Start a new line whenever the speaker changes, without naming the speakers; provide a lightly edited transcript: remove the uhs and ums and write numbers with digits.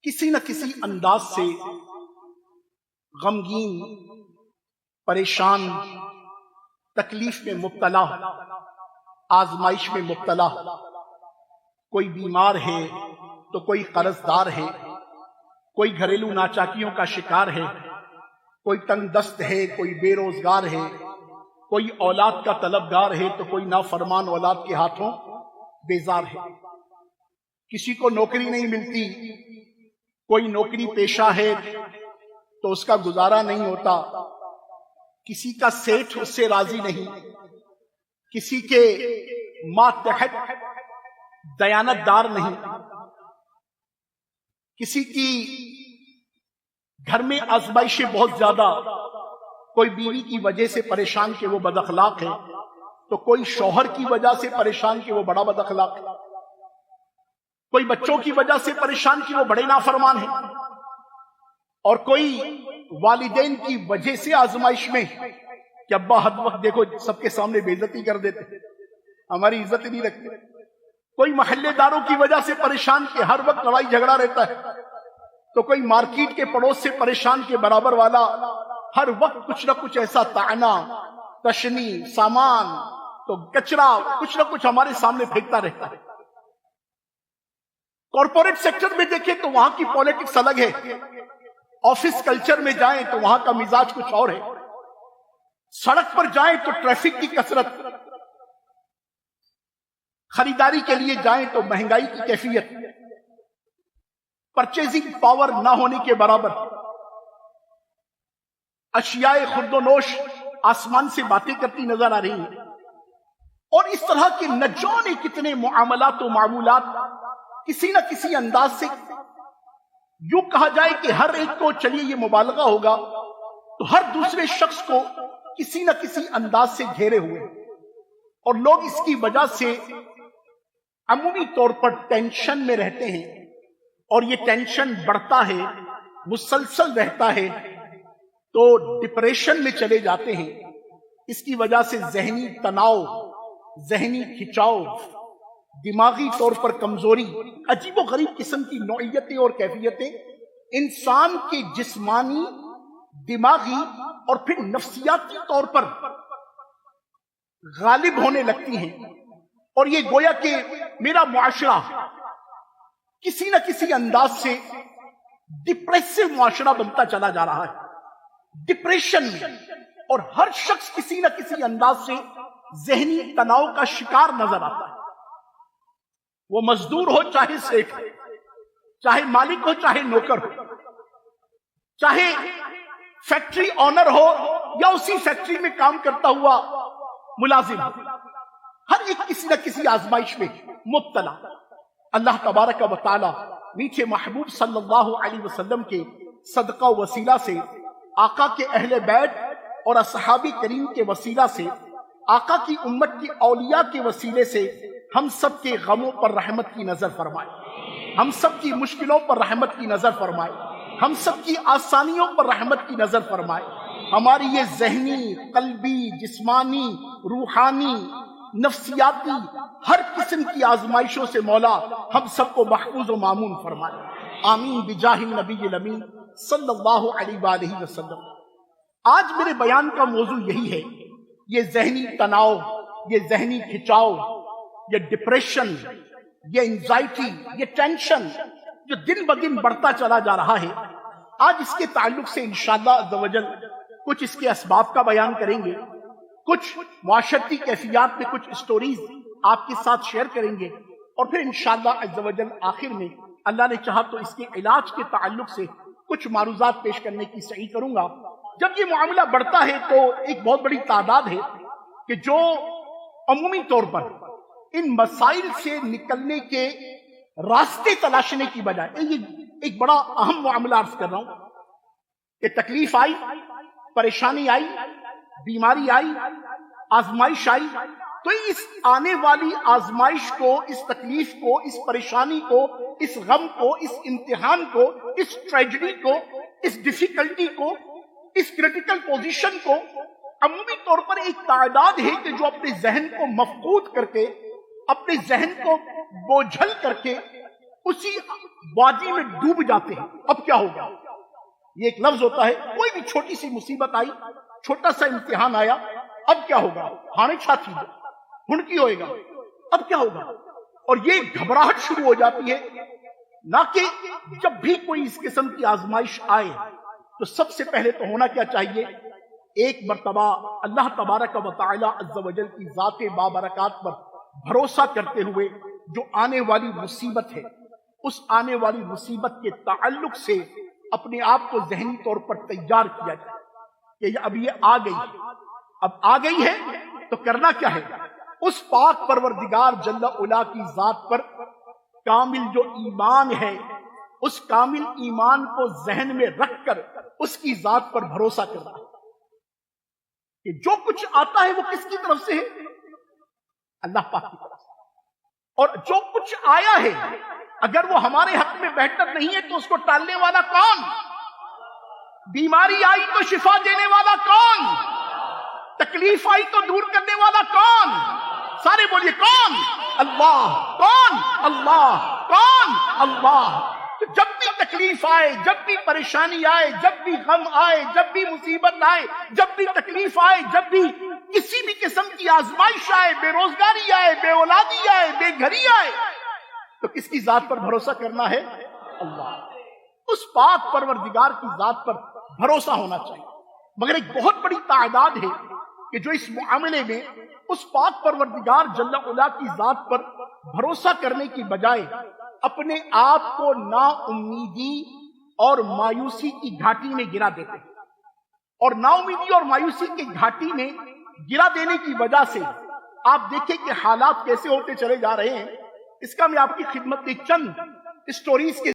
کسی نہ کسی انداز سے غمگین، پریشان، تکلیف میں مبتلا، آزمائش میں مبتلا، کوئی بیمار ہے تو کوئی قرض دار ہے، کوئی گھریلو ناچاکیوں کا شکار ہے، کوئی تنگ دست ہے، کوئی بے روزگار ہے، کوئی اولاد کا طلبگار ہے تو کوئی نافرمان اولاد کے ہاتھوں بیزار ہے، کسی کو نوکری نہیں ملتی، کوئی نوکری پیشہ ہے تو اس کا گزارا نہیں ہوتا، کسی کا سیٹھ اس سے راضی نہیں، کسی کے ماتحت دیانت دار نہیں، کسی کی گھر میں آزمائشیں بہت زیادہ، کوئی بیوی کی وجہ سے پریشان کہ وہ بد اخلاق ہے تو کوئی شوہر کی وجہ سے پریشان کہ وہ بڑا بد اخلاق ہے، کوئی بچوں کی وجہ سے پریشان کہ وہ بڑے نافرمان ہیں، اور کوئی والدین کی وجہ سے آزمائش میں کہ ابا ہر وقت دیکھو سب کے سامنے بے عزتی کر دیتے، ہماری عزت نہیں رکھتے، کوئی محلے داروں کی وجہ سے پریشان کہ ہر وقت لڑائی جھگڑا رہتا ہے، تو کوئی مارکیٹ کے پڑوس سے پریشان کے برابر والا ہر وقت کچھ نہ کچھ ایسا طعنہ، تشنی، سامان تو کچرا کچھ نہ کچھ ہمارے سامنے پھینکتا رہتا ہے۔ کارپوریٹ سیکٹر میں دیکھیں تو وہاں کی پالیٹکس الگ ہے، آفس کلچر میں جائیں تو وہاں کا مزاج کچھ اور ہے، سڑک پر جائیں تو ٹریفک کی کثرت، خریداری کے لیے جائیں تو مہنگائی کی کیفیت، پرچیزنگ پاور نہ ہونے کے برابر، اشیاء خرد و نوش آسمان سے باتیں کرتی نظر آ رہی ہیں، اور اس طرح کے نہ جانے کتنے معاملات و معمولات کسی نہ کسی انداز سے یوں کہا جائے کہ ہر ایک کو چلیے یہ مبالغہ ہوگا تو ہر دوسرے شخص کو کسی نہ کسی انداز سے گھیرے ہوئے، اور لوگ اس کی وجہ سے عمومی طور پر ٹینشن میں رہتے ہیں، اور یہ ٹینشن بڑھتا ہے، مسلسل رہتا ہے تو ڈپریشن میں چلے جاتے ہیں۔ اس کی وجہ سے ذہنی تناؤ، ذہنی کھچاؤ، دماغی طور پر کمزوری، عجیب و غریب قسم کی نوعیتیں اور کیفیتیں انسان کے جسمانی، دماغی اور پھر نفسیاتی طور پر غالب ہونے لگتی ہیں، اور یہ گویا کہ میرا معاشرہ کسی نہ کسی انداز سے ڈپریسو معاشرہ بنتا چلا جا رہا ہے، ڈپریشن میں، اور ہر شخص کسی نہ کسی انداز سے ذہنی تناؤ کا شکار نظر آتا ہے، وہ مزدور ہو چاہے سیٹھ، چاہے مالک ہو چاہے نوکر ہو، چاہے فیکٹری آنر ہو یا اسی فیکٹری میں کام کرتا ہوا ملازم، ہر ایک کسی نہ کسی آزمائش میں مبتلا۔ اللہ تبارک و تعالی میٹھے محبوب صلی اللہ علیہ وسلم کے صدقہ و وسیلہ سے، آقا کے اہل بیت اور اصحاب کریم کے وسیلہ سے، آقا کی امت کی اولیاء کے وسیلے سے ہم سب کے غموں پر رحمت کی نظر فرمائے، ہم سب کی مشکلوں پر رحمت کی نظر فرمائے، ہم سب کی آسانیوں پر رحمت کی نظر فرمائے، ہماری یہ ذہنی، قلبی، جسمانی، روحانی، نفسیاتی ہر قسم کی آزمائشوں سے مولا ہم سب کو محفوظ و مامون فرمائے، آمین بجاہ النبی الامین صلی اللہ علیہ وآلہ وسلم۔ آج میرے بیان کا موضوع یہی ہے، یہ ذہنی تناؤ، یہ ذہنی کھچاؤ، یہ ڈپریشن، یہ انزائٹی، یہ ٹینشن جو دن بدن بڑھتا چلا جا رہا ہے، آج اس کے تعلق سے انشاءاللہ عز و جل کچھ اس کے اسباب کا بیان کریں گے، کچھ معاشرتی کیفیات میں کچھ اسٹوریز آپ کے ساتھ شیئر کریں گے، اور پھر انشاءاللہ عز و جل آخر میں اللہ نے چاہا تو اس کے علاج کے تعلق سے کچھ معروضات پیش کرنے کی سعی کروں گا۔ جب یہ معاملہ بڑھتا ہے تو ایک بہت بڑی تعداد ہے کہ جو عمومی طور پر ان مسائل سے نکلنے کے راستے تلاشنے کی بجائے، یہ ایک بڑا اہم معاملہ عرض کر رہا ہوں کہ تکلیف آئی، پریشانی آئی، بیماری آئی، آزمائش آئی، تو اس آنے والی آزمائش کو، اس تکلیف کو، اس پریشانی کو، اس غم کو، اس امتحان کو، اس ٹریجڈی کو، اس ڈیفیکلٹی کو، اس کریٹیکل پوزیشن کو عمومی طور پر ایک تعداد ہے کہ جو اپنے ذہن کو مفقود کر کے، اپنے ذہن کو بوجھل کر کے اسی وادی میں ڈوب جاتے ہیں. اب کیا ہوگا؟ یہ ایک لفظ ہوتا ہے، کوئی بھی چھوٹی سی مصیبت آئی، چھوٹا سا امتحان آیا، اب کیا ہوگا؟ ہانے چھا تھی ہن کی ہوئے گا، اب کیا ہوگا؟ اور یہ گھبراہٹ شروع ہو جاتی ہے. نہ کہ جب بھی کوئی اس قسم کی آزمائش آئے تو سب سے پہلے تو ہونا کیا چاہیے؟ ایک مرتبہ اللہ تبارک و تعالی عز و جل کی ذات بابرکات پر بھروسہ کرتے ہوئے جو آنے والی مصیبت ہے، اس آنے والی مصیبت کے تعلق سے اپنے آپ کو ذہنی طور پر تیار کیا جائے کہ اب یہ آ گئی ہے. اب آ گئی ہے تو کرنا کیا ہے؟ اس پاک پروردگار جل علا کی ذات پر کامل جو ایمان ہے، اس کامل ایمان کو ذہن میں رکھ کر اس کی ذات پر بھروسہ کرنا کہ جو کچھ آتا ہے وہ کس کی طرف سے ہے؟ اللہ پاک کی طرف سے. اور جو کچھ آیا ہے اگر وہ ہمارے حق میں بہتر نہیں ہے تو اس کو ٹالنے والا کون؟ بیماری آئی تو شفا دینے والا کون؟ تکلیف آئی تو دور کرنے والا کون؟ سارے بولیے کون؟ اللہ. کون؟ اللہ. کون؟ اللہ. تو جب بھی تکلیف آئے، جب بھی پریشانی آئے، جب بھی غم آئے، جب بھی مصیبت آئے، جب بھی تکلیف آئے، جب بھی کسی بھی قسم کی آزمائش آئے، بے روزگاری آئے، بے اولادی آئے، بے گھری آئے، تو کس کی ذات پر بھروسہ کرنا ہے؟ اللہ. اس پاک پروردگار کی ذات پر بھروسہ ہونا چاہیے. مگر ایک بہت بڑی تعداد ہے کہ جو اس معاملے میں اس پاک پروردگار جل علا کی ذات پر بھروسہ کرنے کی بجائے اپنے آپ کو نا امیدی اور مایوسی کی گھاٹی میں گرا دیتے ہیں. اور نا امیدی اور مایوسی کی گھاٹی میں گرا دینے کی وجہ سے آپ دیکھیں کہ حالات کیسے ہوتے چلے جا رہے ہیں. اس کا میں آپ کی خدمت میں چند اسٹوریز کے